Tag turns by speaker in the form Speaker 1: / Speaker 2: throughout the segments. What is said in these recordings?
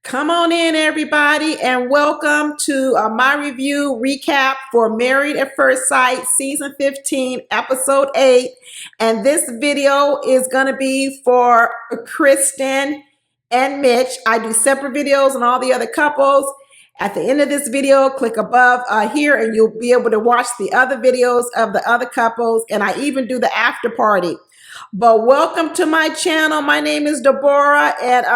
Speaker 1: Come on in, everybody, and welcome to my review recap for Married at First Sight, Season 15, Episode 8. And this video is going to be for Krysten and Mitch. I do separate videos on all the other couples. At the end of this video, click above here and you'll be able to watch the other videos of the other couples. And I even do the after party. But welcome to my channel. My name is Deborah, and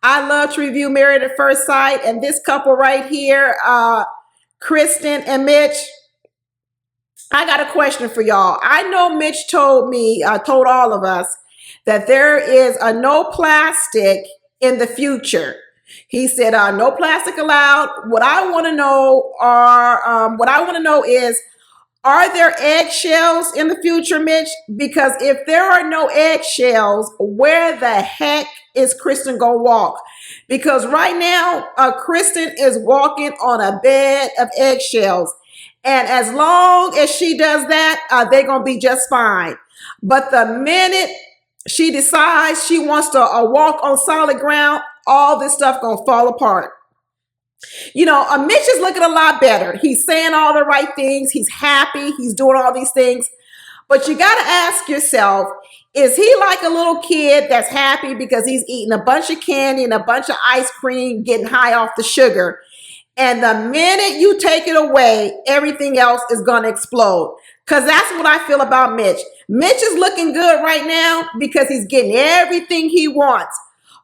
Speaker 1: I love to review Married at First Sight. And this couple right here, Krysten and Mitch, I got a question for y'all. I know Mitch told all of us that there is a no plastic in the future. He said, no plastic allowed. What I want to know is, are there eggshells in the future, Mitch? Because if there are no eggshells, where the heck is Krysten gonna walk? Because right now, Krysten is walking on a bed of eggshells. And as long as she does that, they're gonna be just fine. But the minute she decides she wants to walk on solid ground, all this stuff gonna fall apart. You know, Mitch is looking a lot better. He's saying all the right things. He's happy. He's doing all these things. But you got to ask yourself, is he like a little kid that's happy because he's eating a bunch of candy and a bunch of ice cream, getting high off the sugar? And the minute you take it away, everything else is going to explode. Because that's what I feel about Mitch. Mitch is looking good right now because he's getting everything he wants.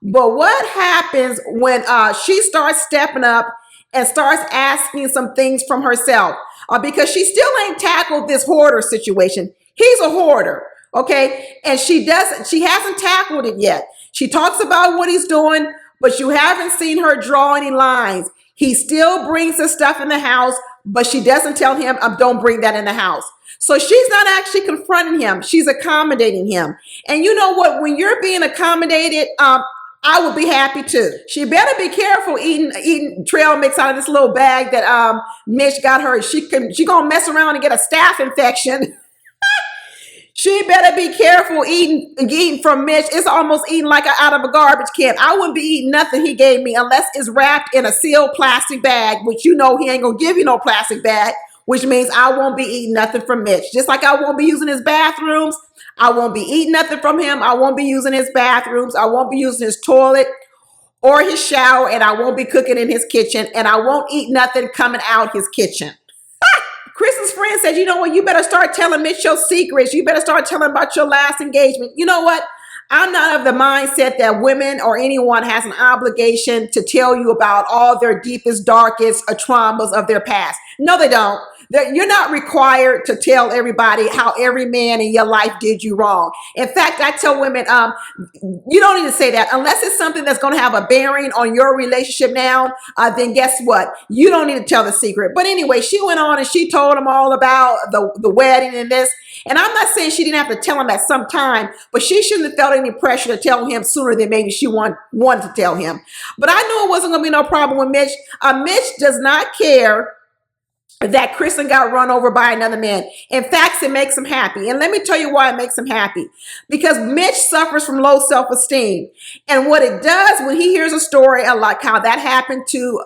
Speaker 1: But what happens when she starts stepping up and starts asking some things from herself? Because she still ain't tackled this hoarder situation. He's a hoarder, okay? And she hasn't tackled it yet. She talks about what he's doing, but you haven't seen her draw any lines. He still brings the stuff in the house, but she doesn't tell him, don't bring that in the house. So she's not actually confronting him. She's accommodating him. And you know what? When you're being accommodated, I would be happy too. She better be careful eating trail mix out of this little bag that Mitch got her. She gonna mess around and get a staph infection. She better be careful eating from Mitch. It's almost eating like out of a garbage can. I wouldn't be eating nothing he gave me unless it's wrapped in a sealed plastic bag, which you know he ain't gonna give you no plastic bag, which means I won't be eating nothing from Mitch. Just like I won't be using his bathrooms. I won't be eating nothing from him. I won't be using his bathrooms. I won't be using his toilet or his shower, and I won't be cooking in his kitchen, and I won't eat nothing coming out his kitchen. Kristen's friend said, you know what, you better start telling Mitch your secrets. You better start telling about your last engagement. You know what? I'm not of the mindset that women or anyone has an obligation to tell you about all their deepest, darkest traumas of their past. No, they don't. You're not required to tell everybody how every man in your life did you wrong. In fact, I tell women, you don't need to say that unless it's something that's going to have a bearing on your relationship now. Then guess what? You don't need to tell the secret. But anyway, she went on and she told him all about the wedding and this. And I'm not saying she didn't have to tell him at some time, but she shouldn't have felt any pressure to tell him sooner than maybe she wanted to tell him. But I knew it wasn't going to be no problem with Mitch. Mitch does not care that Krysten got run over by another man. In fact, it makes him happy. And let me tell you why it makes him happy. Because Mitch suffers from low self-esteem. And what it does when he hears a story like how that happened to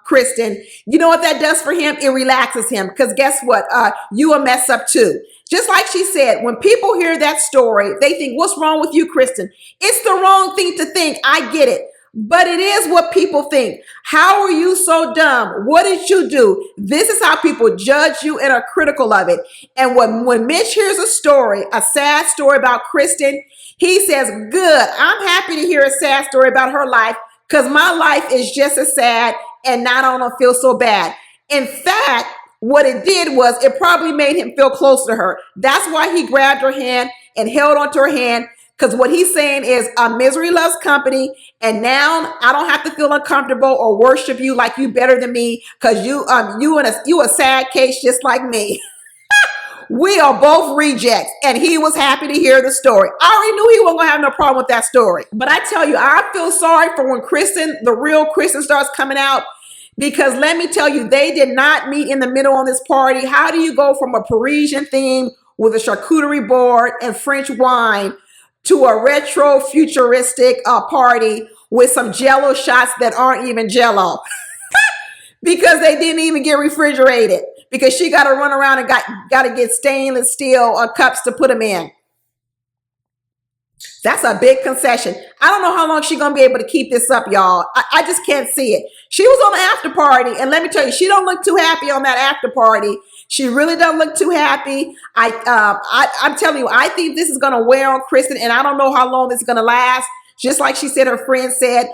Speaker 1: Krysten, you know what that does for him? It relaxes him. Because guess what? You a mess up too. Just like she said, when people hear that story, they think, what's wrong with you, Krysten? It's the wrong thing to think. I get it. But it is what people think. How are you so dumb? What did you do? This is how people judge you and are critical of it. And when Mitch hears a story, a sad story about Krysten, he says, good, I'm happy to hear a sad story about her life because my life is just as sad and now I don't feel so bad. In fact, what it did was it probably made him feel closer to her. That's why he grabbed her hand and held onto her hand. Because what he's saying is misery loves company. And now I don't have to feel uncomfortable or worship you like you better than me. Because you a sad case just like me. We are both rejects. And he was happy to hear the story. I already knew he wasn't going to have no problem with that story. But I tell you, I feel sorry for when Krysten, the real Krysten, starts coming out. Because let me tell you, they did not meet in the middle on this party. How do you go from a Parisian theme with a charcuterie board and French wine to a retro futuristic party with some Jello shots that aren't even Jello because they didn't even get refrigerated because she got to run around and got to get stainless steel cups to put them in. That's a big concession. I don't know how long she's going to be able to keep this up, y'all. I just can't see it. She was on the after party, and let me tell you, she don't look too happy on that after party. She really doesn't look too happy. I'm telling you, I think this is going to wear on Krysten, and I don't know how long this is going to last. Just like she said, her friend said,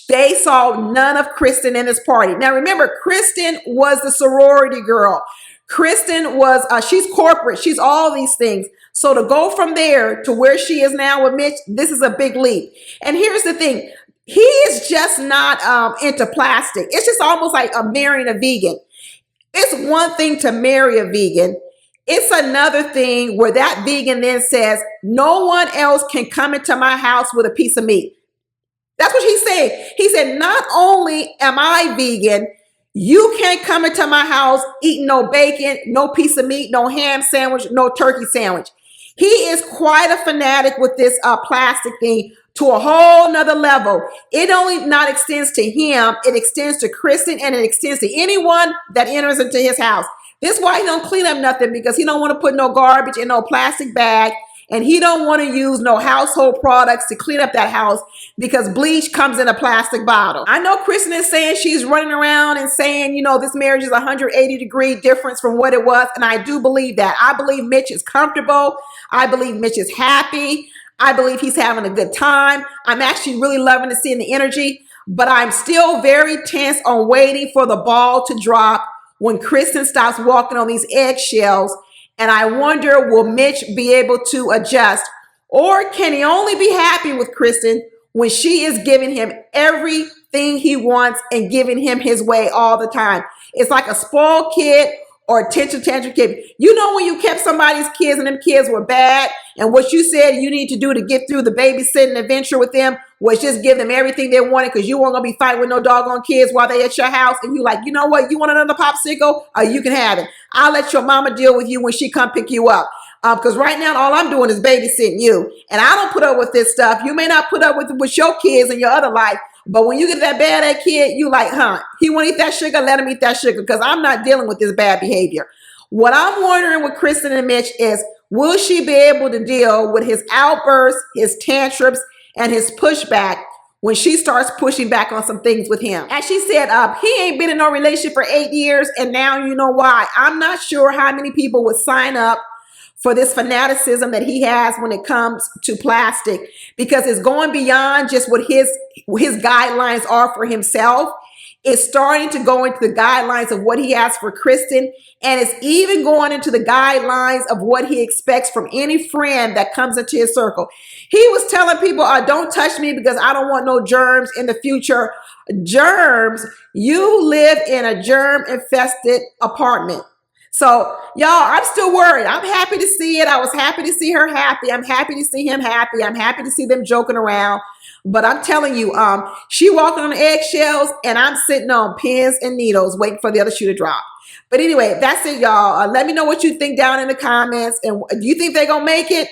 Speaker 1: they saw none of Krysten in this party. Now, remember, Krysten was the sorority girl. Krysten was, she's corporate. She's all these things. So to go from there to where she is now with Mitch, this is a big leap. And here's the thing. He is just not into plastic. It's just almost like marrying a vegan. It's one thing to marry a vegan. It's another thing where that vegan then says, no one else can come into my house with a piece of meat. That's what he said. He said, not only am I vegan, you can't come into my house eating no bacon, no piece of meat, no ham sandwich, no turkey sandwich. He is quite a fanatic with this plastic thing to a whole nother level. It only not extends to him. It extends to Krysten, and it extends to anyone that enters into his house. This is why he don't clean up nothing, because he don't want to put no garbage in no plastic bag. And he don't want to use no household products to clean up that house because bleach comes in a plastic bottle. I know Krysten is saying she's running around and saying, you know, this marriage is 180-degree difference from what it was. And I do believe that. I believe Mitch is comfortable. I believe Mitch is happy. I believe he's having a good time. I'm actually really loving to see the energy, but I'm still very tense on waiting for the ball to drop when Krysten stops walking on these eggshells. And I wonder, will Mitch be able to adjust? Or can he only be happy with Krysten when she is giving him everything he wants and giving him his way all the time? It's like a spoiled kid or attention tantrum kid. You know when you kept somebody's kids and them kids were bad, and what you said you need to do to get through the babysitting adventure with them was just give them everything they wanted because you weren't going to be fighting with no doggone kids while they at your house. And you like, you know what? You want another popsicle? You can have it. I'll let your mama deal with you when she come pick you up. Because right now, all I'm doing is babysitting you. And I don't put up with this stuff. You may not put up with your kids in your other life. But when you get that bad at kid, you like, he want to eat that sugar? Let him eat that sugar because I'm not dealing with this bad behavior. What I'm wondering with Krysten and Mitch is, will she be able to deal with his outbursts, his tantrums, and his pushback when she starts pushing back on some things with him? As she said, he ain't been in no relationship for 8 years, and now you know why. I'm not sure how many people would sign up for this fanaticism that he has when it comes to plastic, because it's going beyond just what his guidelines are for himself. It's starting to go into the guidelines of what he has for Krysten, and it's even going into the guidelines of what he expects from any friend that comes into his circle. He was telling people, don't touch me because I don't want no germs in the future. Germs, you live in a germ-infested apartment. So, y'all, I'm still worried. I'm happy to see it. I was happy to see her happy. I'm happy to see him happy. I'm happy to see them joking around. But I'm telling you, she walking on eggshells, and I'm sitting on pins and needles waiting for the other shoe to drop. But anyway, that's it, y'all. Let me know what you think down in the comments. And do you think they're going to make it?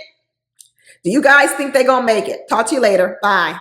Speaker 1: Do you guys think they're going to make it? Talk to you later. Bye.